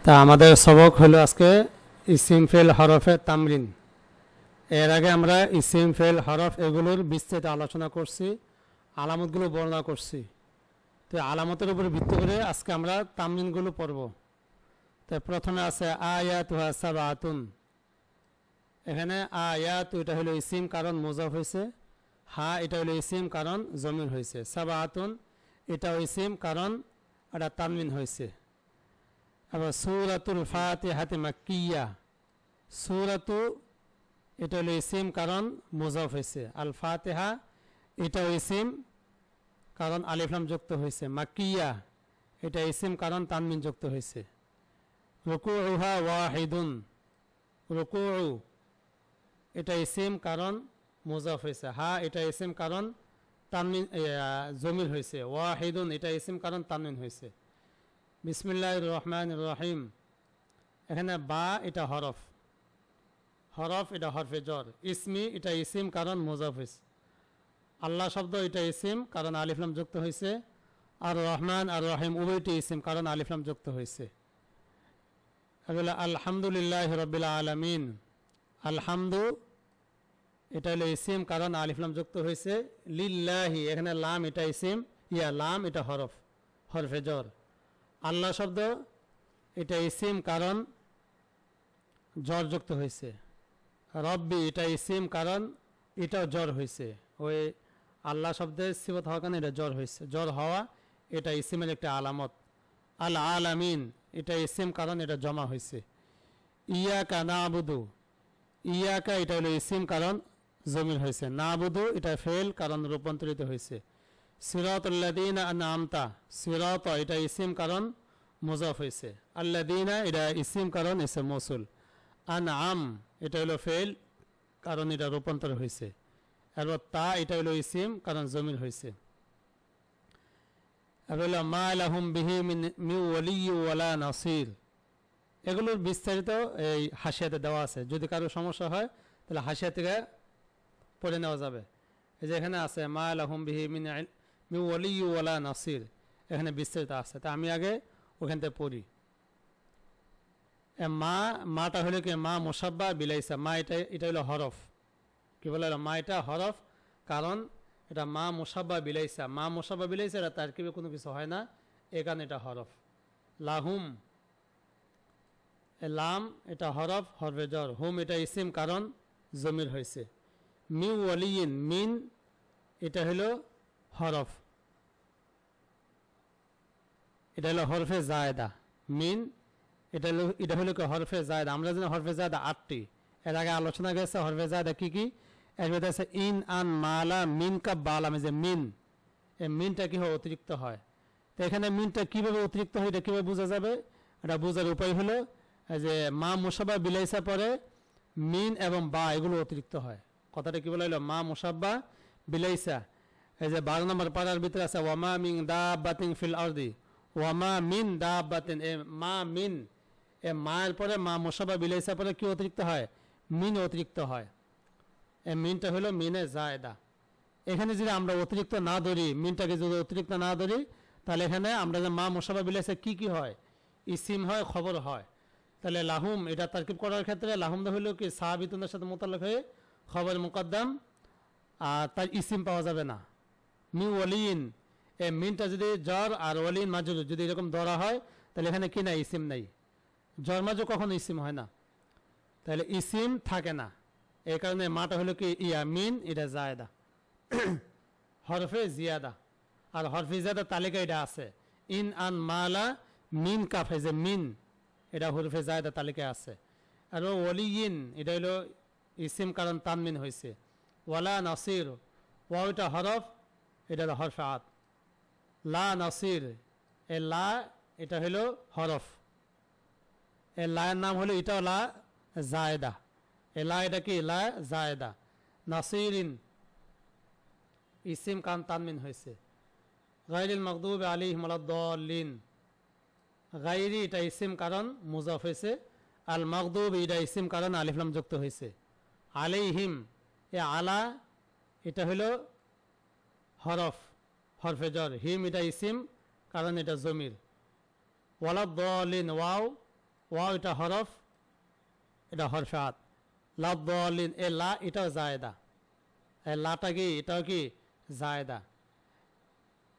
তা আমাদের সবক হলো আজকে ইসিম ফেল হরফের তামরিন। এর আগে আমরা ইসিম ফেল হরফ এগুলোর বিস্তারিত আলোচনা করছি, আলামতগুলো বর্ণনা করছি। তো আলামতের উপর ভিত্তি করে আজকে আমরা তামরিনগুলো পড়ব। তো প্রথমে আছে আয়াতুহা সাবাতুন। এখানে আয়াতু এটা হলো ইসিম কারণ মুজাফ হয়েছে, হা এটা হলো ইসিম কারণ জমির হয়েছে, সাবাতুন এটাও ইসিম কারণ এটা তানমিন হয়েছে। আবার সূরাতুল ফাতিহাতি মাক্কিয়া, সূরাতু এটা হলো ইসিম কারণ মুজাফ হয়েছে, আল ফাতিহা এটাও ইসিম কারণ আলিফ লাম যুক্ত হয়েছে, মাক্কিয়া এটা ইসিম কারণ তানমিন যুক্ত হয়েছে। রুকুউহা ওয়াহিদুন, রুকুউ এটা ইসিম কারণ মুজাফ হয়েছে, হা এটা ইসিম কারণ তানমিন জমির হয়েছে, ওয়াহিদুন এটা ইসিম কারণ তানমিন হয়েছে। বিসমিল্লাহির রহমানির রহিম, এখানে বা এটা হরফ, হরফ এটা হরফে জর, ইসমি এটা ইসিম কারণ মুজাফ হয়েছে, আল্লাহ শব্দ এটা ইসিম কারণ আলিফ লাম যুক্ত হয়েছে, আর রহমান আর রহিম উভয়টি ইসিম কারণ আলিফ লাম যুক্ত হয়েছে। আলহামদুলিল্লাহ রাব্বিল আলামিন, আলহামদু এটা হলো ইসিম কারণ আলিফ লাম যুক্ত হয়েছে, লিল্লাহি এখানে লাম এটা ইসিম, লাম এটা হরফ, হরফে জর। আল্লাহ শব্দ এটা ইসিম কারণ জ্বর যুক্ত হয়েছে, রব্বি এটা ইসিম কারণ এটাও জ্বর হয়েছে, ওই আল্লাহ শব্দের সিফত হওয়ার কারণে এটা জ্বর হয়েছে, জ্বর হওয়া এটা ইসিমের একটা আলামত। আল আলামিন এটা ইসিম কারণ এটা জমা হয়েছে। ইয়াকা নাবুদু, ইয়াকা এটা হলো ইসিম কারণ জমির হয়েছে, নাবুদু এটা ফেল কারণ রূপান্তরিত হয়েছে। সিরাতাল্লাযীনা আনআমতা, সিরাত এটা ইসিম কারণ মুজাফ হয়েছে, আল্লাযীনা এটা ইসিম কারণ ইসম মৌসুল, আনআম এটা হলো ফেল কারণ এটা রূপান্তর হয়েছে, আর তা এটা হলো ইসিম কারণ জমির হয়েছে। আর হলো মা লাহুম বিহি মিন ওয়ালিয়্যিন ওয়ালা নাসির, এগুলোর বিস্তারিত এই হাসিয়াতে দেওয়া আছে, যদি কারো সমস্যা হয় তাহলে হাসিয়া থেকে পড়ে নেওয়া যাবে। এই যে এখানে আছে মা লাহুম বিহি মিন ওয়ালিয়্যিন ওয়ালা নাসির, এখানে বিস্তারিত আছে। তা আমি আগে ওখান থেকে পড়ি। মা, মাটা হলো কি মা মুসাব্বা বিলাইসা, মা এটা হলো হরফ, কি বলে মা এটা হরফ কারণ এটা মা মুসাব্বা বিলাইসা, মা মুসাব্বা বিলাইসা এটা তারকিবে কোনো কিছু হয় না, এই কারণে এটা হরফ। লাহুম লাম এটা হরফ, হরফে জর, হুম এটা ইসিম কারণ জমির হয়েছে। মিন ওয়ালিয়িন, মিন এটা হলো হরফ, এটা হলো হরফে জায়দা, মিন এটা হলো কি হরফে জায়দা। আমরা জানি হরফে জায়দা 8টি, এর আগে আলোচনা গেছে হরফে জায়দা কি কি। এর মধ্যে আছে ইন, আন, মালা, মিন, কাব, বালাম। যে মিন, এই মিনটা কি হয় অতিরিক্ত হয়। তো এখানে মিনটা কিভাবে অতিরিক্ত হয় এটা কিভাবে বোঝা যাবে, এটা বোঝার উপায় হলো যে মা মুসাব্বা বিলাইসা পরে মিন এবং বা এগুলো অতিরিক্ত হয়। কথাটা কি বলা হলো মা মুসাব্বা বিলাইসা। এই যে 12 নম্বর পারার ভিতরে আছে ওয়ামা মিন দাব্বাতিন ফিল আরদি, ওয়ামা মিন দাব্বাতিন, এ মা মিন, এ মায়ের পরে মা মুসাব্বা বিলাইসা পরে কি অতিরিক্ত হয়, মিন অতিরিক্ত হয়। এই মিনটা হলো মিনে জায়দা। এখানে যদি আমরা অতিরিক্ত না ধরি, মিনটাকে যদি অতিরিক্ত না ধরি, তাহলে এখানে আমরা যে মা মুসাব্বা বিলাইসা কি কি হয়, ইসিম হয়, খবর হয়। তাহলে লাহুম এটা তারকিব করার ক্ষেত্রে লাহুমদা হলো কি সাহাবিতুনের সাথে মোতাল্লাক হয়ে খবর মুকদ্দাম, আর তার ইসিম পাওয়া যাবে না। মি ওয়ালিন, এই মিনটা যদি জ্বর আর ওয়ালিন মাজুর যদি এরকম ধরা হয় তাহলে এখানে কি নাই, ইসিম নাই। জ্বর মাজু কখনো ইসিম হয় না, তাহলে ইসিম থাকে না। এই কারণে মাটা হলো কি মিন এটা জায়দা, হরফে জিয়াদা, আর হরফে জিয়াদা তালিকা এটা আছে। In, An, Mala, mean, cafe, যে মিন এটা হরফে জায়দা তালিকায় আছে। আর ওয়ালিয়িন এটা হলো ইসিম কারণ তানমিন হয়েছে। ওয়ালা নাসির, ওয়াটা হরফ, এটা হলো হরফে আত। লা নাসির, এ লা এটা হলো হরফ, এ লায়ের নাম হলো এটাও লা জায়দা, এ লা এটা কি লা জায়দা। নাসিরিন ইসিম কারণ তানমিন হয়েছে। গায়রিল মাগদুবি আলাইহিম ওয়ালাদ-দাল্লিন, গায়রি এটা ইসিম কারণ মুজাফ হয়েছে, আল মাগদুবি এটা ইসিম কারণ আলিফ লাম যুক্ত হয়েছে। আলাইহিম এ আলা এটা হলো হরফ, হরফে জর, হিম এটা ইসিম কারণ এটা জমির। ওয়ালাদ-দাল্লিন ওয়াও ওয়াও এটা হরফ, এটা হরফে আত। লাদ্দাল্লিন এ লা এটাও জায়েদা, এই লাটা কি এটাও কি জায়েদা।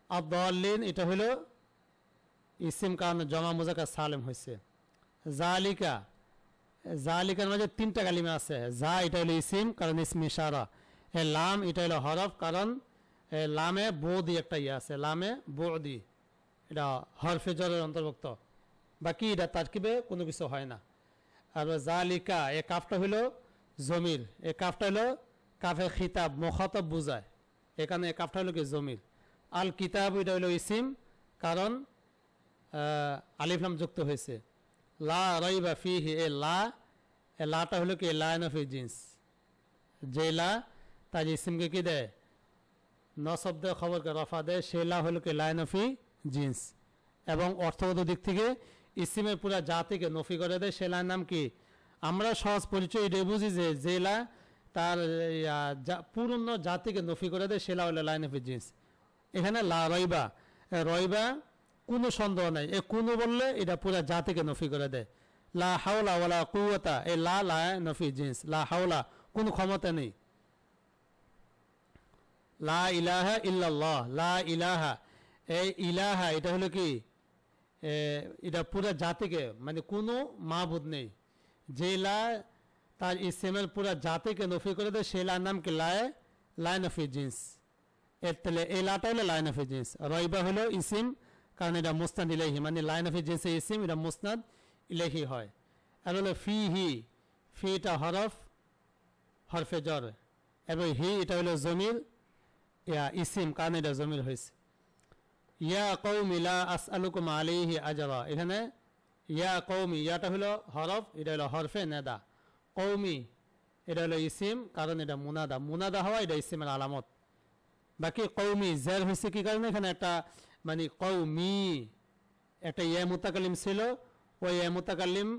আদ্দাল্লিন এটা হলো ইসিম কারণ জমা মুজাক্কার সালেম হয়েছে। জালিকা, জালিকার মাঝে তিনটা কালিমা আছে। জা এটা হলো ইসিম কারণ ইসমি ইশারা, এ লাম এটা হলো হরফ কারণ লামে বৌদি একটা ইয়ে আছে, লামে বৌদি এটা হরফে জরের অন্তর্ভুক্ত। বাকি এটা তারকিবে কোনো কিছু হয় না। আর জালিকা এ কাফটা হলো জমির, এ কাফটা হলো কাফে খিতাব মুখাতাব বুঝায়, এখানে এ কাফটা হলো কি জমির। আল কিতাব এটা হলো ইসিম কারণ আলিফ লাম যুক্ত হয়েছে। লা রাইবা ফিহি এ লাটা হলো কি লাইন অফ জিন্স, যে লা তার ইসিমকে কি দেয় নসব দেয়, খবরকে রফা দেয়, সে লা হলো কি লাইন অফ জিন্স। এবং অর্থগত দিক থেকে ইসিমের পুরা জাতিকে নফি করে দেয়, সে লার নাম কি? আমরা সহজ পরিচয় এটাই বুঝি যে জেলা তার পূর্ণ জাতিকে নফি করে দেয়, সেলা হলো লাইন অফ জিন্স। এখানে লা রইবা, রইবা কোনো সন্দেহ নাই, এ কোনো বললে এটা পুরা জাতিকে নফি করে দেয়। লা হাওলা ওয়ালা কুওয়াতা এ লা নফি জিন্স, লা হাওলা কোনো ক্ষমতা নেই। লা ইলাহা ইল্লাল্লাহ, লা ইলাহা এই ইলাহা এটা হলো কি এটা পুরা জাতিকে মানে কোনো মাবুদ নেই, যে লা তার ইসমের পুরা জাতিকে নফি করে দেয়, সেই লার নাম কি লাইন অফ জিন্স। এর তাহলে এই লাটা হলো লাইন অফ জিন্স। রইবা হলো ইসিম কারণ এটা মুসনাদ ইলাইহি, মানে লাইন অফ জিন্স ইসিম, এটা মুসনাদ ইলাইহি হয়। আর হলো ফি হি, ফি এটা হরফ হরফে জর, এবং হি এটা হলো জমির ইসিম কারণ এটা জমির হয়েছে। ইয়া কওমি লা আসআলুকুম আলাইহি আজরা, এখানে ইয়া কওমি ইয়াটা হলো হরফ, এটা হলো হরফে নেদা। কওমি এটা হলো ইসিম কারণ এটা মুনাদা, মুনাদা হওয়া এটা ইসিমের আলামত। বাকি কওমি জের হয়েছে কি কারণে? এখানে একটা মানে কওমি একটা ইয়া মুতাকাল্লিম ছিল, ওই ইয়া মুতাকাল্লিম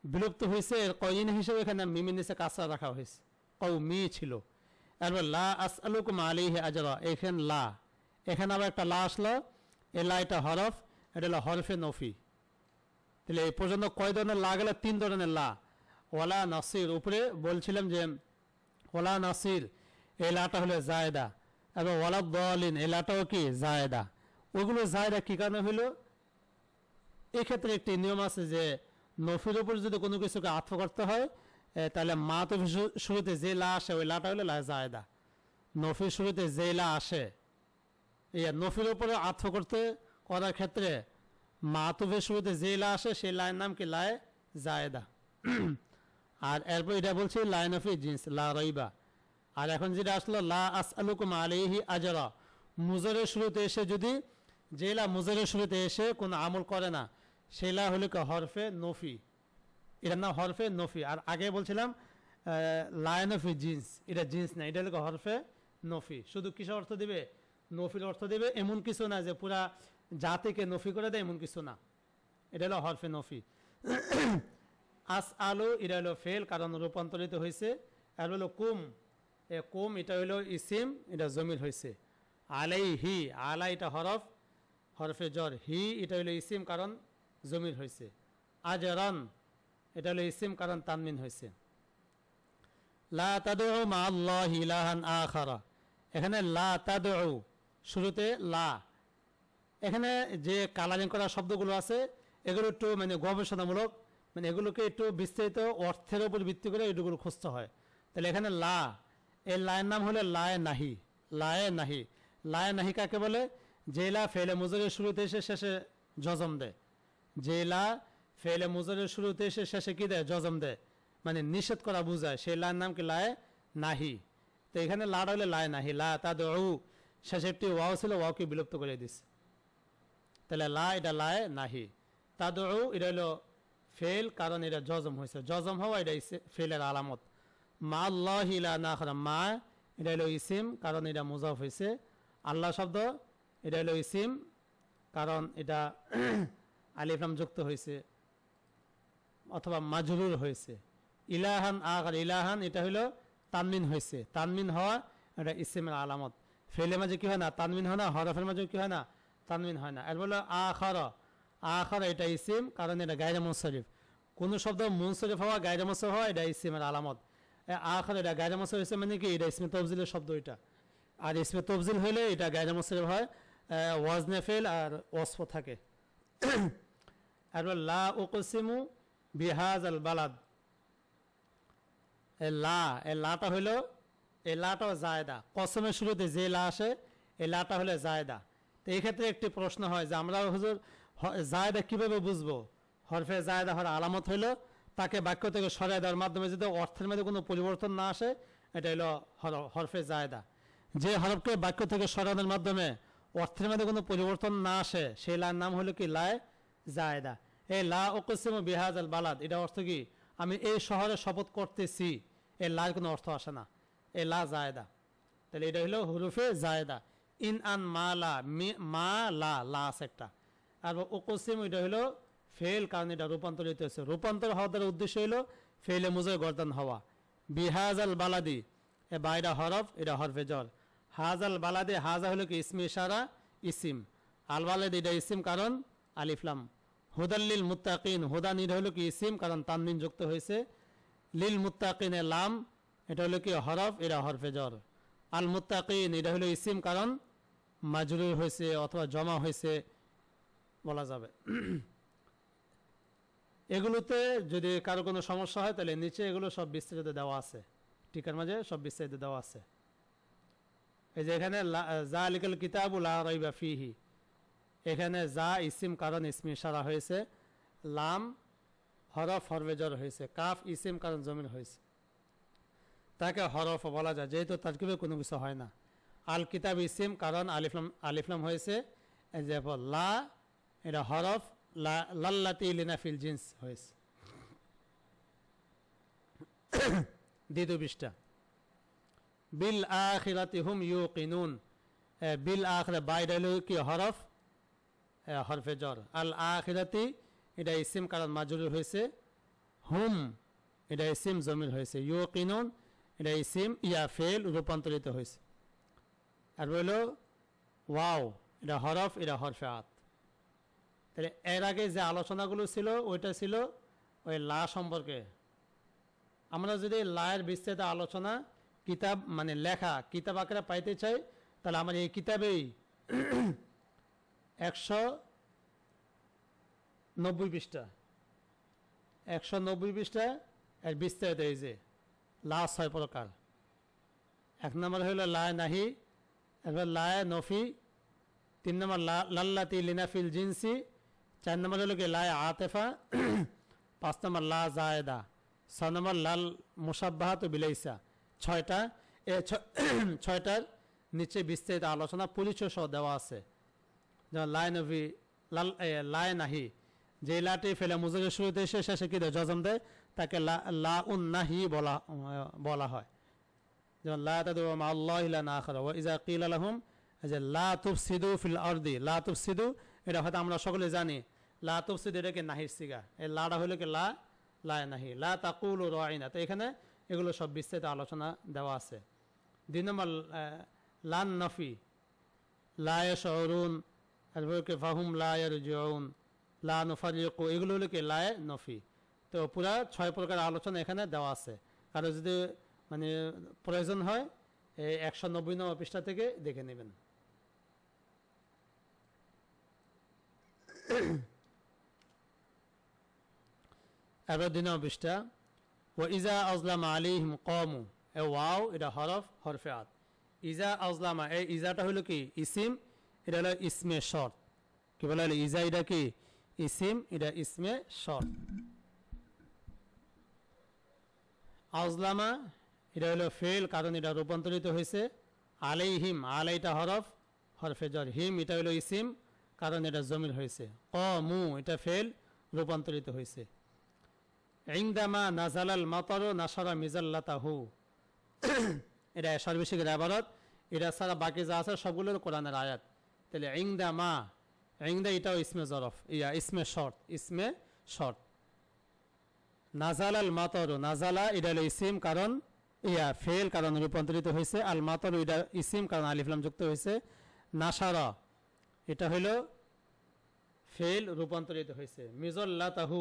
বিলুপ্ত হয়েছে, এর কয়িন হিসেবে এখানে মিমের নিচে কাসরা রাখা হয়েছে, কওমি ছিল। এরপর লা আসআলুকুম আলাইহি আজরা, এখানে লা, এখানে আবার একটা লা আসলো, এ লা এটা হরফ, এটা হলো হরফে নফি। তাহলে এই পর্যন্ত কয় ধরনের লা গেল? 3 ধরনের লা। ওয়ালা নাসির উপরে বলছিলাম যে ওয়ালা নাসির এই লাটা হলো জায়েদা, এবং ওয়ালা দালিন এই লাটাও কি জায়েদা। ওগুলো জায়েদা কি কারণে হইল? এক্ষেত্রে একটি নিয়ম আছে যে নফির উপর যদি কোনো কিছুকে আত্ম করতে হয় তাহলে মা তো শুরুতে যে লা আসে ওই লাটা হলো লা জায়েদা। নফির শুরুতে যে লা আসে এই নফির উপরে আত্ম করতে করার ক্ষেত্রে মাতুফের শুরুতে যে লা আসে সেই লাইন নাম কি লা জায়েদা। আর এরপর এটা বলছে লাইন অফ জিন্স লা রইবা। আর এখন যেটা আসলো লা আসআলুকুম আলাইহি আজরা, মুজারের শুরুতে এসে যদি যে লা মুজারের শুরুতে এসে কোনো আমল করে না সেই লা হলো হরফে নফি, এটার নাম হরফে নফি। আর আগে বলছিলাম লাইন অফ জিন্স, এটা জিন্স না, এটা হলো হরফে নফি। শুধু কিসের অর্থ দিবে? নফির অর্থ দেবে, এমন কিছু না যে পুরা জাতিকে নফি করে দেয়, এমন কিছু না, এটা হলো হরফে নফি। আস আলু এটা হলো ফেল কারণ রূপান্তরিত হয়েছে। আর হলো কুম, এ কুম এটা হলো ইসিম, এটা জমির হয়েছে। আলাইহি আলা এটা হরফ হরফে জর, হি এটা হলো ইসিম কারণ জমির হয়েছে। আজরান এটা হলো ইসিম কারণ তানমিন হয়েছে। লা তাদউ মা আল্লাহি ইলাহান আখারা, এখানে লা তাদউ শুরুতে লা, এখানে যে কালারিং করা শব্দগুলো আছে এগুলো একটু মানে গবেষণামূলক, মানে এগুলোকে একটু বিস্তারিত অর্থের উপর ভিত্তি করে এগুলো খুঁজতে হয়। তাহলে এখানে লা, এর লায়ের নাম হলো লায়ে নাহি, লায়ে নাহি। লায়ে নাহি কাকে বলে? যে লা ফেলে মুজারের শুরুতে এসে শেষে জজম দেয়, যে লা ফেলে মুজারের শুরুতে এসে শেষে কি দেয়? জজম দেয়, মানে নিষেধ করা বোঝায়, সেই লায়ের নাম কি লায়ে নাহি। তো এখানে লাটা হলে লায়ে নাহি। লা তাদউ শেষে একটি ওয়াও ছিল, ওয়াওকে বিলুপ্ত করে দিচ্ছে, তাহলে লা এটা লায়ে নাহি। তাদউ এটা হলো ফেল কারণ এটা জজম হয়েছে, জজম হওয়া এটা ফেলের আলামত। মা আল্লাহ ইলাহা আখারা, মা এটা হলো ইসিম কারণ এটা মুজাফ হয়েছে। আল্লাহ শব্দ এটা হলো ইসিম কারণ এটা আলিফ লাম যুক্ত হয়েছে অথবা মাজরুর হয়েছে। ইলাহান আখার, ইলাহান এটা হলো তানমিন হয়েছে, তানমিন হওয়া এটা ইসিমের আলামত। ফেলের মাঝে কি হয় না? তানমিন হয় না। হরফের মাঝে কি হয় না? তানমিন হয় না। এর বলো আখারা, আখারা এটা ইসিম কারণ এটা গায়রে মুনসারিফ। কোন শব্দ মুনসরিফ হওয়া গায়রে মুনসরিফ হওয়া এটা ইসমের আলামত। আখর এটা গায়রে মুনসরিফ হয়েছে মানে কি এটা ইসমে তফজিলের শব্দ এটা। আর ইসমে তফজিল হইলে এটা গায়রে মুনসরিফ হয়, ওয়াজনে ফেল আর ওয়াসফ থাকে। আর লা উকসিমু বিহাযাল বালাদ, লাটা হইলো এই লাটাও জায়দা, কসমের শুরুতে যে লা আসে এই লাটা হলে জায়দা। তো এই ক্ষেত্রে একটি প্রশ্ন হয় যে আমরা হুজুর জায়দা কিভাবে বুঝবো? হরফে জায়দা হওয়ার আলামত হইলো তাকে বাক্য থেকে সরাই দেওয়ার মাধ্যমে যদি অর্থের মধ্যে কোনো পরিবর্তন না আসে, এটা হলো হরফে জায়দা। যে হরফকে বাক্য থেকে সরানোর মাধ্যমে অর্থের মধ্যে কোনো পরিবর্তন না আসে সেই লার নাম হলো কি লায়ে জায়দা। এই লা উকসিমু বিহাযাল বালাদ এটা অর্থ কি আমি এই শহরে শপথ করতেছি, এই লার কোনো অর্থ আসে না, এই লা জায়দা। তাহলে এটা হলো হুরুফে জায়দা। ইন আন মা লা, মা লা, লা আছে একটা। আর উকসিমু এটা হলো ফেল, কারণ এটা রূপান্তরিত হয়েছে। রূপান্তর হওয়ার দ্বারা উদ্দেশ্য হলো ফেলে মুজে গর্দান হওয়া। বিহাযাল বালাদি এ বাইরা হরফ, এটা হরফে জর। হাজাল বালাদি, হাজা হলো কি ইসমে ইশারা, ইসিম। আল বালাদি এটা ইসিম কারণ আলিফলাম। হুদাল্লিল মুত্তাকিন, হুদান এটা হলো কি ইসিম কারণ তানবিন যুক্ত হয়েছে। লিল মুত্তাকিন এ লাম, এটা হলো কি হরফ, এটা হরফে জর। আল মুত্তাকিন এটা হলো ইসিম কারণ মাজরুর হয়েছে অথবা জমা হয়েছে বলা যাবে। এগুলোতে যদি কারো কোনো সমস্যা হয় তাহলে নিচে এগুলো সব বিস্তারিত দেওয়া আছে, টিকার মাঝে সব বিস্তারিত দেওয়া আছে। এই যে এখানে যালিকাল কিতাবু লা রাইবা ফিহি, এখানে যা ইসিম কারণ ইসমে ইশারা হয়েছে, লাম হরফ হরফে জর হয়েছে, কাফ ইসিম কারণ জমির হয়েছে, তাকে হরফ বলা যায় যেহেতু তারকিবে কোনো কিছু হয় না। আল কিতাব ইসিম কারণ আলিফলাম হয়েছে। এই যে লা এটা হরফ, লাল্লাতি লিনাফিল জিন্স হয়েছে। দ্বিতীয় পৃষ্ঠা। বিল আখিরাতি হুম ইউকিনুন, বিল আখিরা বাইরে হলো কি হরফ, হরফে জর। আল আখিরাতি এটা ইসিম কারণ মাজরুর হয়েছে। হুম এটা ইসিম জমির হয়েছে। ইউকিনুন এটা ইসিম ইয়া ফেল রূপান্তরিত হয়েছে। আর হলো ওয়াও এটা হরফ, এটা হরফে আত। তাহলে এর আগে যে আলোচনাগুলো ছিল ওইটা ছিল ওই লা সম্পর্কে। আমরা যদি লায়ের বিস্তারিত আলোচনা কিতাব মানে লেখা কিতাব আকারে পাইতে চাই তাহলে আমার এই কিতাবেই 190 পৃষ্ঠা, 190 পৃষ্ঠা এর বিস্তারিত। এই যে লা 6 প্রকার। এক নম্বর হইল লায় নাহি, এরপর লায় নফি, 3 নম্বর লাল্লাতি লিনাফিল জিনসি, 4 নম্বর হলো কি লায় আতেফা, 5 নম্বর লা জায়দা, 6 নম্বর লাল মুসাব্বাহাত বিলাইসা। 6টা, এই 6টার নিচে বিস্তারিত আলোচনা পরিচয় সহ দেওয়া আছে। যেমন লায় নফি, লায় নাহি, যে লাটি ফেলে মুজের শুরুতে এসে শেষে কি দেয় জজম দেয় তাকে লা উন নাহি বলা হয়। যেমন লা তাদউ মা আল্লাহি ইলাহান আখার ওয়া ইযা কিলা লাহুম, যে লা তুফসিদু ফিল আরদি, লা তুফসিদু এটা হয়তো আমরা সকলে জানি। লা তুফসিদু এটা কি নাহির সিগা, এই লাটা হলো কি লা নাহি। লা তাকুলু রাইনা, তো এখানে এগুলো সব বিস্তারিত আলোচনা দেওয়া আছে। 2 নম্বর লান নফি, লা ইয়াশউরুন, তারপর কি ফাহুম লা ইয়ারজিউন, লা নুফারিকু, এগুলো হলো কি লায়ে নফি। তো পুরা 6 প্রকার আলোচনা এখানে দেওয়া আছে। আর যদি মানে প্রয়োজন হয় এই 190 নম্বর পৃষ্ঠা থেকে দেখে নেবেন। এবার 2 নম্বর পৃষ্ঠা। ওয়া ইজা আজলামা আলাইহিম কামু, এ ওয়াও এটা হরফ, হরফে আত। ইজা আজলামা, এই ইজাটা হলো কি ইসিম, এটা হলো ইসমে শর্ত। কি বলা হলো ইজা, এটা কি ইসিম, এটা ইসমে শর্ত। আজলামা এটা হলো ফেল কারণ এটা রূপান্তরিত হয়েছে। আলাইহিম, আলাইটা হরফ, হরফে জর। হিম এটা হলো ইসিম কারণ এটা জমির হয়েছে। কমু এটা ফেল রূপান্তরিত হয়েছে। ইনদামা নাজালাল মাতারু নাশারা মিজাল্লাতাহু, এটা সর্বশেষের ইবারত। এটা ছাড়া বাকি যা আছে সবগুলোর কোরআনের আয়াত। তাহলে ইনদামা, ইনদা এটাও ইসমে জরফ, ইয়া ইসমে শর্ত, ইসমে শর্ত। নাজালাল মাতারু, নাজালা এটা হলো ইসিম কারণ ইয়া ফেল কারণ রূপান্তরিত হয়েছে। আল মাতারু এটা ইসিম কারণ আলিফ লাম যুক্ত হয়েছে। নাশারা এটা হলো ফেল রূপান্তরিত হয়েছে। মিজাল্লাতাহু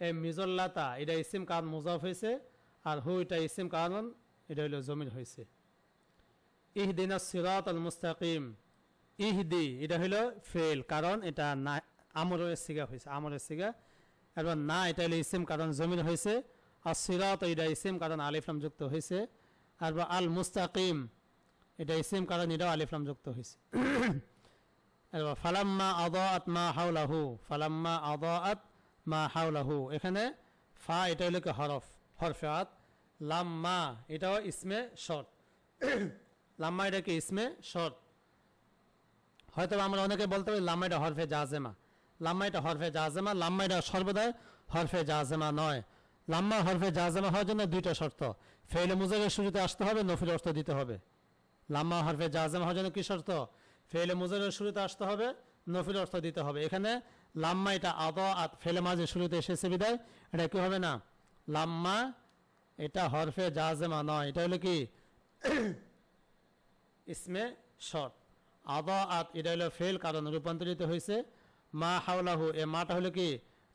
এই মিজল্লাতা এটা ইসিম কারণ মুজাফ হয়েছে, আর হু এটা ইসিম কারণ এটা হলো জমির হয়েছে। ইহদিনা সিরাতাল মুস্তাকিম, ইহদি এটা হলো ফেল, কারণ এটা না আমরের সিগা হয়েছে, আমরের সিগা। এবার না এটা হলো ইসিম কারণ জমির হয়েছে, আর সিরাত এটা ইসিম কারণ আলিফ লাম যুক্ত হয়েছে। আর আল মুস্তাকিম এটা ইসিম কারণ এটাও আলিফ লাম যুক্ত হয়েছে। এবার ফালাম্মা আদাআত মা হাওলাহু, ফালাম্মা আদাআত মা হাওলাহু, এখানে ফা এটা হলো কি হরফ, হরফে আত। লাম্মা এটাও ইসমে শর্ত, লাম্মা এটা কি ইসমে শর্ত। হয়তো আমরা অনেকে বলতে পারি লাম্মা এটা হরফে জাজেমা, লাম্মা এটা হরফে জাজেমা, লাম্মা এটা সর্বদা হরফে জাজেমা নয়। লাম্মা হরফে জাজেমা হওয়ার জন্য দুইটা শর্ত, ফেইলে মুজারের শুরুতে আসতে হবে, নফিল অর্থ দিতে হবে। লাম্মা হরফে জাজেমা হওয়ার জন্য কি শর্ত? ফেইলে মুজারের শুরুতে আসতে হবে, নফিল অর্থ দিতে হবে। এখানে লাম্মা এটা আদাআত ফেলে মাঝে শুরুতে এসেছে বিদায় এটা কি হবে না, লাম্মা এটা হরফে জাজেমা নয়, এটা হলো কি ইসমে শর্ত। আদাআত এটা হলো ফেল কারণ রূপান্তরিত হয়েছে। মা হাওলাহু এ মাটা হলো কি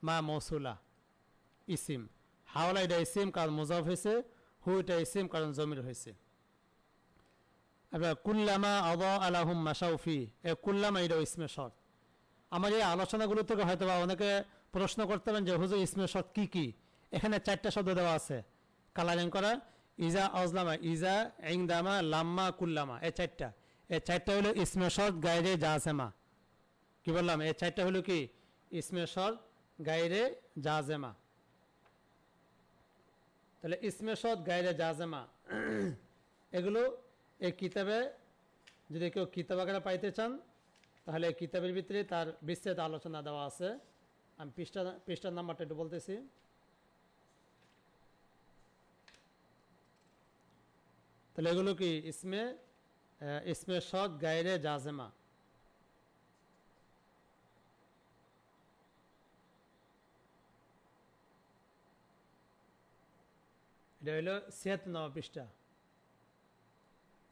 মা মৌসুলা ইসিম, হাওলা এটা ইসিম কারণ মুজাফ হয়েছে, হু এটা ইসিম কারণ জমির হয়েছে। এবার কুল্লামা আদা আলাহুম মাশাউফি, এ কুল্লামা এটা ইসমে শর্ত। আমার এই আলোচনাগুলো থেকে হয়তো বা অনেকে প্রশ্ন করতে পারেন যে হুজুর ইসমে শর্ত কি কি? এখানে 4টা শব্দ দেওয়া আছে কালারিং করা, ইজা আজলামা, ইজা ইংদামা, লাম্মা, কুল্লামা, এই 4টা। এই 4টা হলো ইসমে শর্ত গায়রে জাজেমা। কি বললাম? এই 4টা হলো কি ইসমে শর্ত গায়রে জাজেমা। তাহলে ইসমে শর্ত গায়রে জাজেমা এগুলো এই কিতাবে যদি কেউ কিতাব আকারে পাইতে চান তাহলে এই কিতাবের ভিতরে তার বিস্তারিত আলোচনা দেওয়া আছে। আমি পৃষ্ঠার নাম্বারটা একটু বলতেছি। তাহলে এগুলো কি ইসমে শর্ত গায়রে জাজেমা। এটা হলো ৭৬ নং পৃষ্ঠা,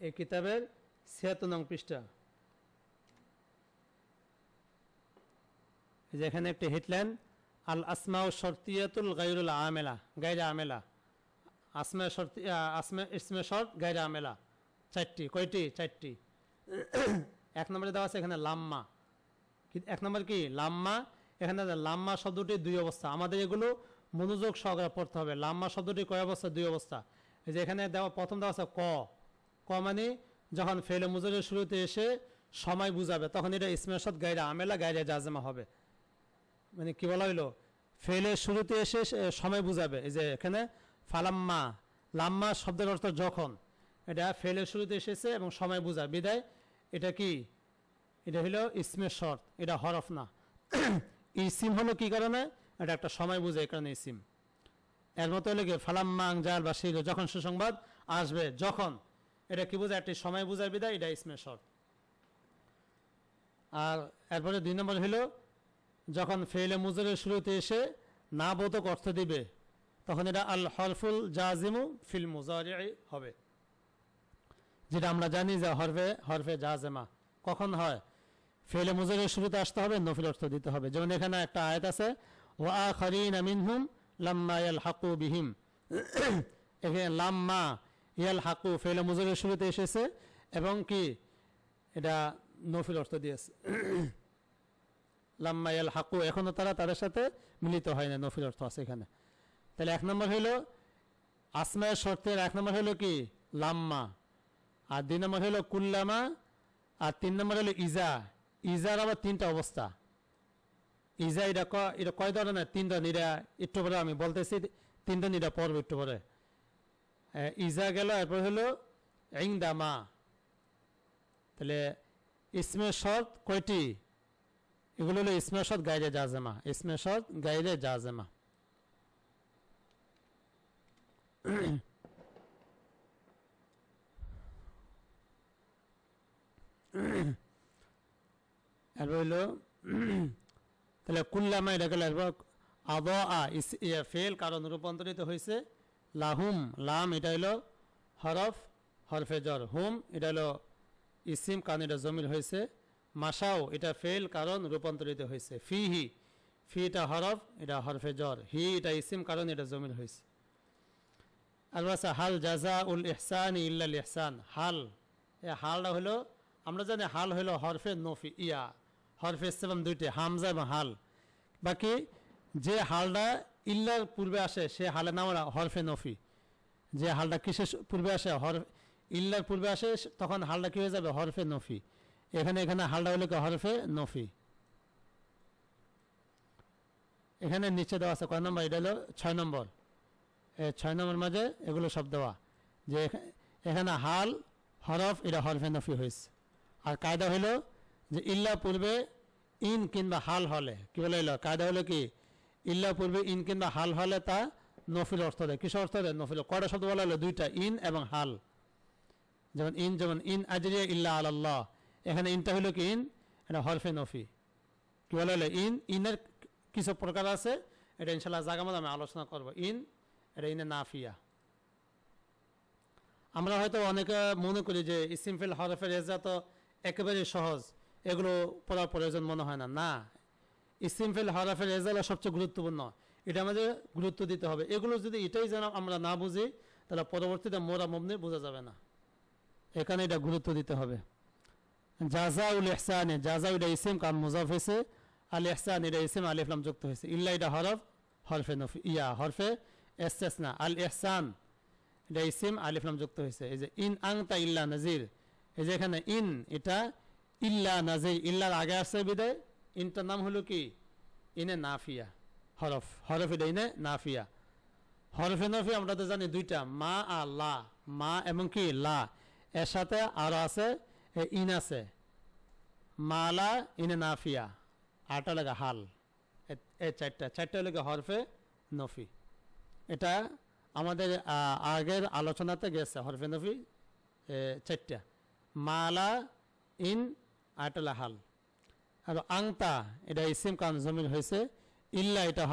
এই কিতাবের ৭৬ নং পৃষ্ঠা। যেখানে একটি হেডলাইন আল আসমাউ শর্তিয়াতুল গায়রুল আমেলা, গায়রে আমেলা, ইসমে শর্ত গায়রে আমেলা 4টি। কয়টি? 4টি। 1 নম্বরে দেওয়া আছে এখানে লাম্মা। 1 নম্বর কি লাম্মা। এখানে লাম্মা শব্দটি 2 অবস্থা, আমাদের এগুলো মনোযোগ সহকারে পড়তে হবে। লাম্মা শব্দটি কয় অবস্থা? 2 অবস্থা। এই যে এখানে প্রথম দেওয়া আছে ক মানে যখন ফেলে মুজারের শুরুতে এসে সময় বুঝাবে তখন এটা ইসমে শর্ত গায়রে আমেলা গায়রে জাজেমা হবে। মানে কি বলা হইলো? ফেলের শুরুতে এসে সময় বুঝাবে। এই যে এখানে ফালাম্মা, লাম্মা শব্দের অর্থ যখন, এটা ফেলের শুরুতে এসেছে এবং সময় বুঝায় বিদায় এটা কি, এটা হলো ইসমে শর্ত, এটা হরফ না। ইসিম হলো কি কারণে? এটা একটা সময় বুঝে, এই কারণে ইসিম। এর মতো হলো কি ফালাম্মা আনজাল বা শিল, যখন সুসংবাদ আসবে, যখন, এটা কি বোঝায়? একটি সময় বুঝায় বিদায় এটা ইসমে শর্ত। আর এরপরে 2 নম্বর হলো যখন ফেলে মুজারের শুরুতে এসে না বোধক অর্থ দিবে তখন এটা আল হরফুল জাজিমু ফিল মুজারি হবে, যেটা আমরা জানি যে হরফে জাজেমা কখন হয়? ফেলে মুজারের শুরুতে আসতে হবে, নফিল অর্থ দিতে হবে। যেমন এখানে একটা আয়াত আছে ওয়া আখারিনা মিনহুম লাম্মা ইয়ালহাকু বিহিম, এখানে লাম্মা ইয়ালহাকু ফেলে মুজারের শুরুতে এসেছে এবং কি এটা নফিল অর্থ দিয়েছে। লাম্মা ইয়ালহাকু, এখনো তারা তাদের সাথে মিলিত হয় না, নফিল অর্থ আছে এখানে। তাহলে 1 নম্বর হইল আসমায়ের শর্তের 1 নম্বর হইল কি লাম্মা, আর 2 নম্বর হইল কুল্লামা, আর 3 নম্বর হলো ইজা। ইজার আবার 3টা অবস্থা। ইজা এটা কয় ধরনের? 3 ধরনের। এটা একটু পরে আমি বলতেছি 3 ধরনের, এটা পড়বো একটু পরে। ইজা গেল, এরপর হলো ইংদামা। তাহলে ইসমে শর্ত কয়টি? এগুলো হলো ইসমে শর্ত গায়রে জাজেমা, ইসমে শর্ত গায়রে জাজেমা। এরপর হইল তাহলে কুল্লামা, এটা গেল। এরপর আদা ফেল কারণ রূপান্তরিত হয়েছে। লাহুম, লাম এটা হলো হরফে জর। হুম এটা হলো ইসিম কারণ এটা জমির হয়েছে। মাসাও এটা ফেল কারণ রূপান্তরিত হয়েছে। ফিহি ফি এটা হরফ, এটা হরফে জর, হি এটা ইসিম কারণ এটা জমির হয়েছে। আর আছে হাল জাজা উল ইহসান ইল্লাল ইহসান, হাল, এ হালটা হলো, আমরা জানি হাল হলো হরফে নফি, হরফে ইসলাম দুইটি, হামজা এবং হাল। বাকি যে হালটা ইল্লার পূর্বে আসে সে হালের নাম হরফে নফি। যে হালটা কিসের পূর্বে আসে, ইল্লার পূর্বে আসে, তখন হালটা কি হয়ে যাবে, হরফে নফি। এখানে হালটা হলো কি হরফে নফি। এখানে নিচে দেওয়া আছে কয় নম্বর, এটা হলো 6 নম্বর। 6 নম্বর মাঝে এগুলো সব দেওয়া, যে এখানে হাল হরফ এটা হরফে নফি হয়েছে। আর কায়দা হলো যে ইল্লা পূর্বে ইন কিংবা হাল হলে কি বলে এলো, কায়দা হলো কি, ইল্লা পূর্বে ইন কিংবা হাল হলে তা নফিল অর্থ দেয়। কিসের অর্থ দেয়, নফিল। কয়টা শব্দ বলা হলো, দুইটা, ইন এবং হাল। যেমন ইন আজরিয়া ইল্লা আলাল্লাহ, এখানে ইনটা হলো কি ইন, এটা হরফে নফি। কি বলা হলো, ইনের কিছু প্রকার আছে, এটা ইনশাল্লাহ জায়গা মতো আমি আলোচনা করবো। এটা ইনে নাফিয়া। আমরা হয়তো অনেকে মনে করি যে ইসিম ফিল হরফের এজা তো একেবারে সহজ, এগুলো পড়ার প্রয়োজন মনে হয় না। না, ইসিম ফিল হরফের এজা সবচেয়ে গুরুত্বপূর্ণ, এটা আমাদের গুরুত্ব দিতে হবে। এগুলো যদি এটাই যেন আমরা না বুঝি, তাহলে পরবর্তীতে মোরা মমনি বোঝা যাবে না। এখানে এটা গুরুত্ব দিতে হবে। জাজাউল ইহসানে, জাজা এটা ইসিম কারণ মুজাফ হয়েছে, আল ইহসান এটা ইসিম আলিফ লাম যুক্ত হয়েছে, ইল্লা এটা হরফ হরফে নফি, হরফে ইসতিসনা, আল ইহসান এটা ইসিম আলিফ লাম যুক্ত হয়েছে। এই যে ইন আনতা ইল্লা নাজির, এই যে এখানে ইন এটা ইল্লা নাজির, ইল্লার আগে আসছে বিদায় ইনটার নাম হলো কি, ইনে নাফিয়া, হরফ এটা ইনে নাফিয়া। হরফে নফি আমরা তো জানি দুইটা, মা আর লা, মা এবং কি লা, এর সাথে আরো আছে ইন আছে, মালা ইনে নাফিয়া, আরটা লাগে হাল। এই চারটা লাগে হরফে নফি। এটা আমাদের আগের আলোচনাতে গেছে, হরফে নফি চারটা, মালা, ইন, আরটা হাল। আর আংতা এটা ইসিম কান জমিন হয়েছে, ইল্লা এটা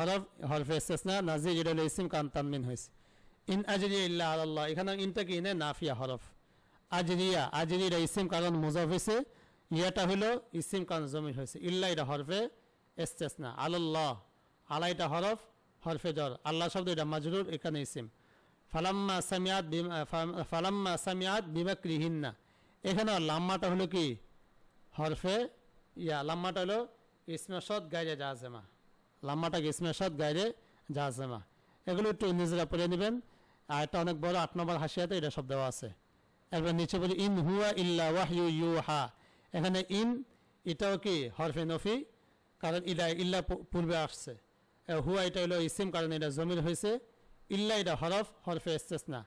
হরফে ইসতিসনা, নাজির এটা হলো ইসিম কান তানমিন হয়েছে। ইন আজরিয়া ইল্লা আলাল্লাহ, এখানে ইনটা কি ইনে নাফিয়া হরফ। আজরিয়া এটা ইসিম কারণ মুজাফ হয়েছে, ইয়াটা হলো ইসিম কারণ জমির হয়েছে, ইল্লা এটা হরফে ইসতিসনা, আলাল্লাহ আলা এটা হরফে জর, আল্লাহ শব্দ এটা মাজরুর, এখানে ইসিম। ফালাম্মা সামিয়াত বিমাকরিহিন্না, এখানে লাম্মাটা হলো কি হরফে লাম্মাটা হলো ইসমে সদ গায়রে জাজেমা, লাম্মাটাকে ইসমে সদ গায়রে জাজেমা। এগুলো একটু নিজেরা পড়ে নেবেন। আর এটা অনেক বড় 8 নম্বর হাসিয়াতে এটা সব দেওয়া আছে। এরপর নিচে বলি ইন হুয়া ইল্লা ওয়াহয়ু ইউহা, এখানে ইন এটাও কি হরফে নফি, কারণ ইল্লা পূর্বে আসছে। হুয়া এটা হলো ইসিম কারণ এটা জমির হয়েছে, ইল্লা এটা হরফে ইসতিসনা,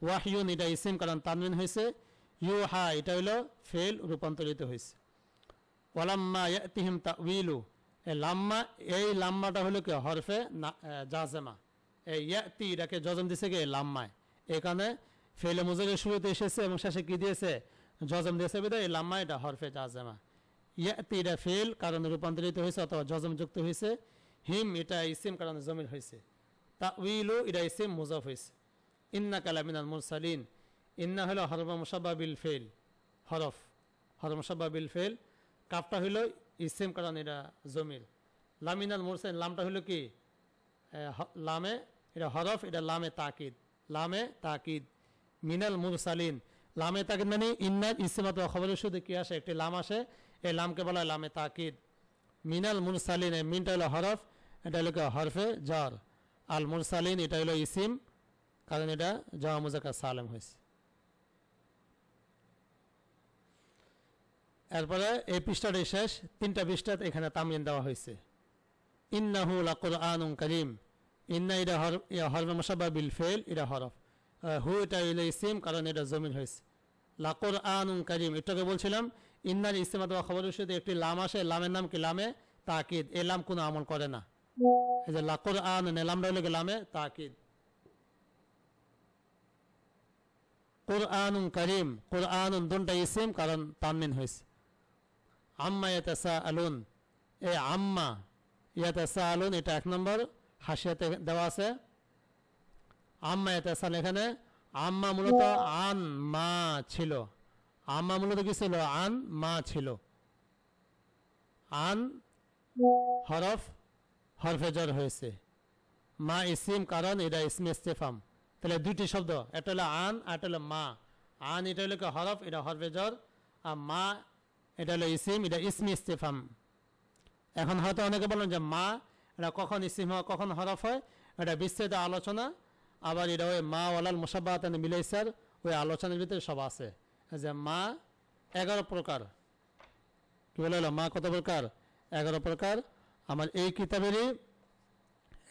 ওয়াহয়ুন এটা ইসিম কারণ তানবিন হয়েছে, ইউহা এটা হলো ফেল রূপান্তরিত হয়েছে। ওয়ালাম্মা ইয়াতিহিম তাউইলু, এই লাম্মাটা হলো কি হরফে জাজেমা, এই ইয়াতি এটাকে জজম দিছে কি লাম্মায়, এখানে ফেলে মুজারের শুরুতে এসেছে এবং শেষে কি দিয়েছে, জজম দিয়েছে বিধায় এই লাম্মা এটা হরফে জাজেমা। ইয়াতি এটা ফেল কারণে রূপান্তরিত হয়েছে অথবা জজম যুক্ত হয়েছে, হিম এটা ইসিম কারণে জমির হয়েছে, তাউইলু এটা ইসিম মুজাফ হয়েছে। ইন্নাকা লামিনাল মুরসালিন, ইন্না হলো হরফ মুশাব্বাহ বিল ফেল, হরফ মুশাব্বাহ বিল ফেল, কাফটা হলো ইসিম কারণ এটা জমির, লামিনাল মুরসালিন লামটা হলো কি লামে, এটা হরফ, এটা লামে তাকিদ, মিনাল মুরসালিন, লামে তাকিদ মানে ইন্নার ইসিমাত খবরের শুধু কি আসে, একটি লাম আসে, এই লামকে বলা হয় লামে তাকিদ। মিনাল মুরসালিন, মিনটা হলো হরফ, এটা হলো হরফে জার, আল মুরসালিন এটা হলো ইসিম কারণ এটা জামা মুজাক্কার সালেম হয়েছে। এরপরে এই পৃষ্ঠাটি শেষ, 3টা পৃষ্ঠা এখানে তামিন দেওয়া হয়েছে। ইন্নাহু লাকুরআনুন কারীম, ইন্না এটা হরফে মুশাব্বাহ বিল ফেল, এটা হরফ, হু এটা হলো ইসিম কারণ এটা জমির হয়েছে, লাকুরআনুন কারীম এটাকে বলছিলাম ইন্নার ইসিম অথবা খবরের সাথে একটি লাম আসে, লামের নাম কি লামে তাকিদ, এই লাম কোনো আমল করে না, এই যে লাকুরআনুন এই লামটা হলো লামে তাকিদ। কুরআনুন কারীম, কুরআনুন দুনটা ইসিম কারণ তানমিন হয়েছে। আম্মা ইয়াতাসাআলুন, এই আম্মা ইয়াতাসাআলুন এটা 1 নম্বর হাসিয়াতে দেওয়া আছে। আম্মা ইয়াতাসাআলুন, এখানে আম্মা মূলত আন মা ছিল, আম্মা মূলত কি ছিল, আন মা ছিল, আন হরফে জর হয়েছে। মা ইসিম কারণ এটা ইসমে ইস্তেফাম। তাহলে দুইটি শব্দ, এটা হলো আন আর এটা হলো মা। আন এটা হলো হরফ, এটা হরফে জর, আর মা এটা হলো ইসিম, এটা ইসমে ইস্তেফাম। এখন হয়তো অনেকে বলেন যে মা এটা কখন ইসিম হয় কখন হরফ হয়, এটা বিস্তৃত আলোচনা। আবার এটা ওই মা ওয়ালাল মুসাব্বাহাত মিলাইসার ওই আলোচনার ভিতরে সব আছে যে মা 11 প্রকার। কি বলে হলো মা কত প্রকার? 11 প্রকার। আমার এই কিতাবেরই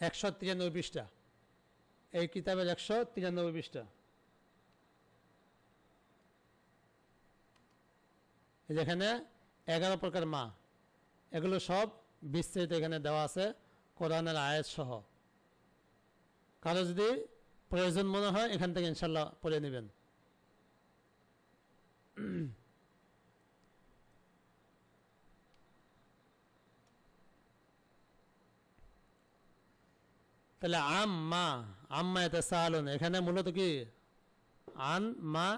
193 পৃষ্ঠা, এই কিতাবের 193 পৃষ্ঠা। যেখানে 11 প্রকার মা, এগুলো সব বিস্তারিত এখানে দেওয়া আছে কোরআনের আয়াত সহ। কারো যদি প্রয়োজন মনে হয় এখান থেকে ইনশাল্লাহ পড়ে নেবেন। তাহলে আম্মা ইয়াতাসাআলুন, এখানে মূলত কি আন মা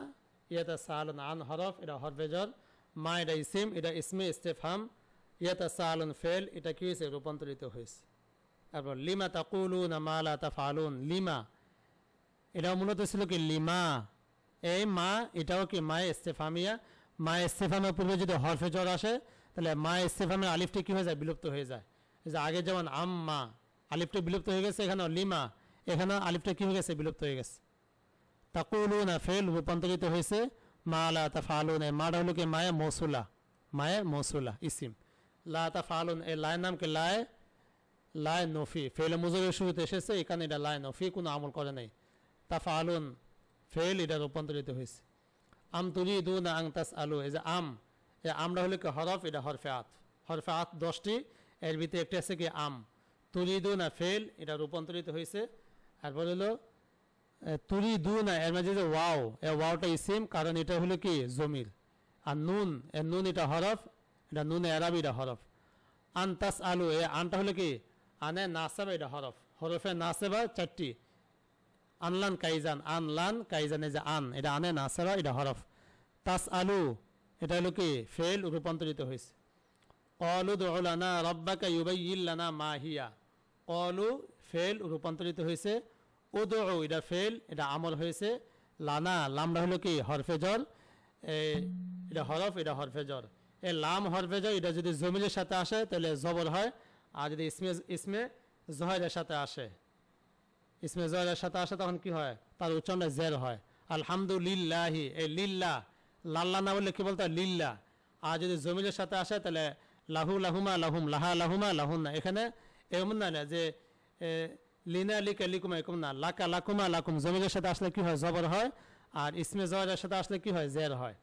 ইয়াতাসাআলুন, আন হরফ, এটা হরফে জর, মা এটা ইসিম, এটা ইসমে ইস্তেফহাম, ইয়াতাসাআলুন ফেল, এটা কি হয়েছে? রূপান্তরিত হয়েছে। তারপর লিমা তাকুলুনা মা লা তাফআলুন, লিমা এটা মূলত ছিল কি লিমা। এই মা এটাও কি মায়ে ইস্তেফামিয়া। মায়ে ইস্তেফামের পূর্বে যদি হরফে জর আসে তাহলে মায়ে ইস্তেফামের আলিফটি কি হয়ে যায়? বিলুপ্ত হয়ে যায়। যে আগে যেমন আম্মা আলিফটা বিলুপ্ত হয়ে গেছে, এখানেও লিমা, এখানে আলিফটা কি হয়ে গেছে? বিলুপ্ত হয়ে গেছে। তাকুলুনা ফেল রূপান্তরিত হয়েছে মা লা তাফআলুন। মাটা হলো কি মায়ে মৌসুলা, মায়ে মৌসুলা ইসিম। লা তাফআলুন এই লায়ের নাম কি লায়ে নফি, ফেল মুজরের শুরুতে এসেছে, এখানে এটা লায়ে নফি, কোনো আমল করে নাই। তাফআলুন ফেল, এটা রূপান্তরিত হয়েছে। আম তুরিদুনা আন তাসআলু, এই যে এই আমটা হলো কি হরফ, এটা হরফে আত। হরফে আত 10টি, এর ভিতরে একটা আছে কি আম। তুরিদুনা ফেল, এটা রূপান্তরিত হয়েছে। তারপর হলো তুরিদুনা, এর মাঝে যে ওয়াও, এই ওয়াওটা ইসিম, কারণ এটা হলো কি জমির। আর নুন, নুন এটা হরফ, এটা নুন এরাবি, এটা হরফ। আন তাসআলু, এই আনটা হলো কি আনে নাসাবা, এটা হরফ। হরফে নাসাবা 4টি, আনলান কাইজান, আনলান কাইজান, এই যে আন এটা আনে নাসাবা, এটা হরফ। তাসআলু এটা হলো কি ফেল রূপান্তরিত হয়েছে। ক্বালু দু'উ লানা রাব্বাকা ইউবাইয়্যিন লানা মা হিয়া, ক্বালু ফেল রূপান্তরিত হয়েছে। উদউ এটা ফেল, এটা আমল হয়েছে। লানা লামটা হলো কি হরফে জর, এটা হরফ, এটা হরফে জর। এই লাম হরফে জর, এটা যদি জমিরের সাথে আসে তাহলে জবর হয়, আর যদি ইসমে জহরের সাথে আসে, ইসমে জহরের সাথে আসে তখন কি হয়? তার উচ্চারণে জের হয়। আলহামদুলিল্লাহি, এই লিল্লাহ, লাল্লা না বললে কি বলতে হয়? লিল্লাহ। আর যদি জমিরের সাথে আসে তাহলে লাহু লাহুমা লাহুম, লাহা লাহুমা লাহুন্না। এখানে এমন না যে লিনা লিকা লিকুমা এরকম না, লাকা লাকুমা লাকুম, জমিরের সাথে আসলে কি হয়? জবর হয়। আর ইসমে জহরের সাথে আসলে কি হয়? জের হয়।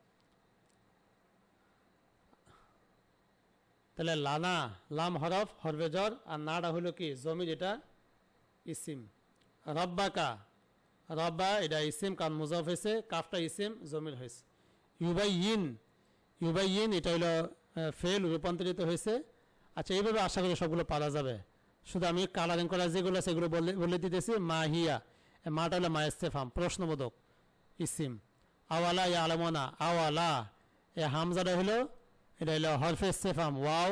তাহলে লানা লাম হরফ, হরফে জর, আর নাটা হলো কি জমির, এটা ইসিম। রব্বাকা, রব্বা এটা ইসিম, কারণ মুজাফ হয়েছে, কাফটা ইসিম, জমির হয়েছে। ইউবাইয়িন এটা হলো ফেল রূপান্তরিত হয়েছে। আচ্ছা, এইভাবে আশা করি সবগুলো পারা যাবে। শুধু আমি কালারিং করা যেগুলো সেগুলো বলে দিতেছি। মা হিয়া, মাটা হলো মা ইস্তেফাম, প্রশ্নবোধক ইসিম। আওয়ালা ইয়া আলামনা, আওয়ালা এ হামজাটা হলো, এটা হলো হরফে ইস্তেফাম, ওয়াও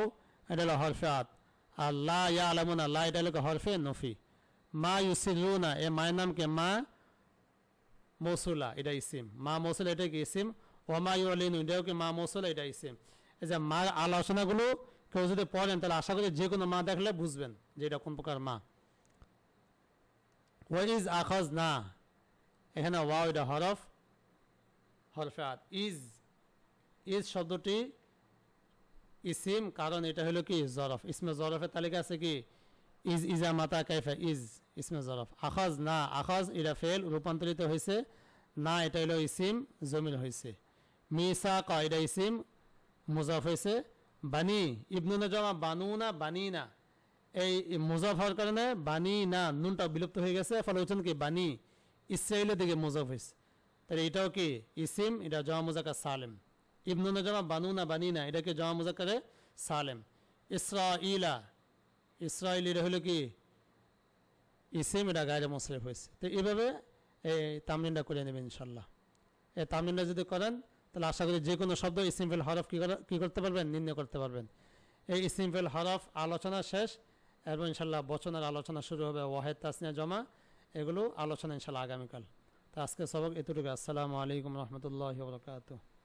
এটা হলো হরফে আত। আর লা ইয়া আলামনা, লা এটা হলো হরফে নফি। মা ইউসিরুনা এ মায়ের নাম কে? মা মৌসুলা, এটা ইসিম। মা মৌসুলা এটা কি ইসিম। ওমা ইউলিনু এটাও কি মা মৌসুলা, এটা ইসিম। এই যে মার আলোচনাগুলো কেউ যদি পড়েন তাহলে আশা করি যে কোনো মা দেখলে বুঝবেন যে এটা কোন প্রকার মা। ওয়াইজ আখাজ না, এখানে ওয়াও এটা হরফ, হরফে আত। ইজ শব্দটি ইসিম, কারণ এটা হলো কি জরফ। ইসমে জরফের তালিকা আছে কি ইজা মাতা কাইফা, ইসমে জরফ। আখাজ না, আখাজ এটা ফেল রূপান্তরিত হয়েছে। না এটা হলো ইসিম, জমির হয়েছে। মিসাকা এটা ইসিম, মুজাফ হয়েছে। বানি ইবনুনা জমা বানুনা, বানিনা, এই মুজাফ হওয়ার কারণে বানি না নুনটা বিলুপ্ত হয়ে গেছে, ফলে হচ্ছেন কি বানি ইসরাইলের দিকে মুজাফ হয়েছে। তাহলে এটাও কি ইসিম, এটা জমা মুজাক্কার সালেম। ইবনুনা জমা বানুনা, বানিনা এটাকে জমা মুজাক্কারে সালেম। ইসরাইলা, ইসরাইল এটা হলো কি ইসিম, এটা গায়রে মুসরিফ হয়েছে। তো এইভাবে এই তামরিনটা করে নেবেন ইনশাল্লাহ। এই তামরিনটা যদি করেন তাহলে আশা করি যে কোনো শব্দ ইসিম ফেল হরফ কি করতে পারবেন? নির্ণয় করতে পারবেন। এই ইসিম ফেল হরফ আলোচনা শেষ। এরপর ইনশাল্লাহ বচনের আলোচনা শুরু হবে, ওয়াহেদ তাসনিয়া জমা, এগুলো আলোচনা ইনশাল্লাহ আগামীকাল। তো আজকে সবক এতটুকু। আসসালামু আলাইকুম রহমতুল্লাহি ওয়া বারাকাতুহু।